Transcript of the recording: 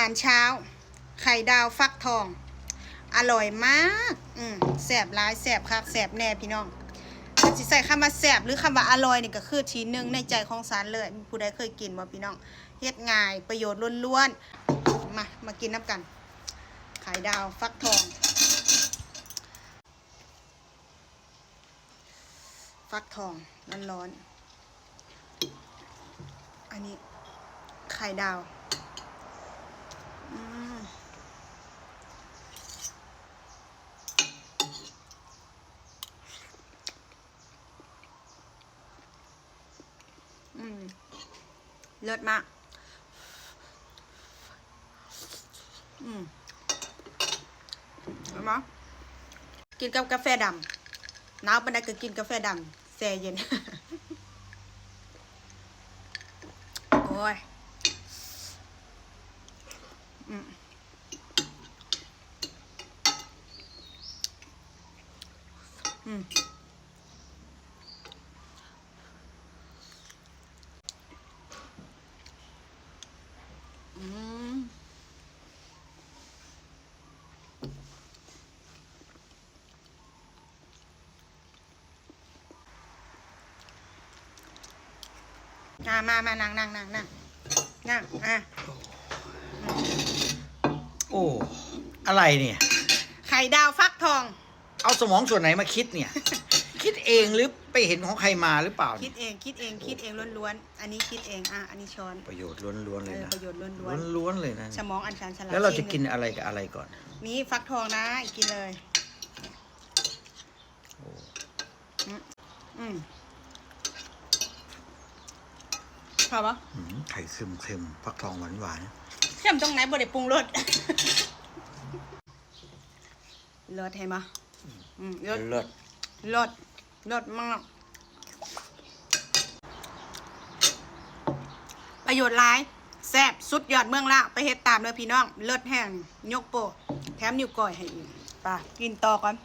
ารเช้าไข่ดาวฟักทองอร่อยมากแสบร้ายแสบคักแสบแน่พี่น้องจะใส่คำว่าแสบหรือคำว่าอร่อยนี่ก็คือทีนึงในใจของสารเลยผู้ใดเคยกินบ่พี่น้องเฮ็ดง่ายประโยชน์ล้วนๆมากินน้ำกันไข่ดาวฟักทองฟักทองร้อนๆอันนี้ไข่ดาวเลิศมากเห็นไหมกินกับกาแฟดำหนาวปานใดก็กินกาแฟดำแช่เย็น โอ้ยมานั่งโอ้ อะไรเนี่ย ไข่ดาวฟักทอง เอาสมองส่วนไหนมาคิดเนี่ย คิดเองหรือไปเห็นของใครมาหรือเปล่า คิดเองล้วนๆอันนี้คิดเองอันนี้ช้อนประโยชน์ล้วนๆเลยนะ ประโยชน์ล้วนล้วนๆเลยนะ สมองอันชันฉลาดแล้วเราจะกินอะไรกับอะไรก่อนนี้ฟักทองนะกินเลยพอปะไข่เค็มฟักทองหวานเค็มตรงไหนบ่ได้ปรุงรสเลิศเห็นปะเลิศมากประโยชน์หลายแซ่บสุดยอดเมืองละไปเฮ็ดตามเลยพี่น้องเลิศแห้งยกโปะแถมนิ้วก้อยให้อีกป่ะกินต่อก่อน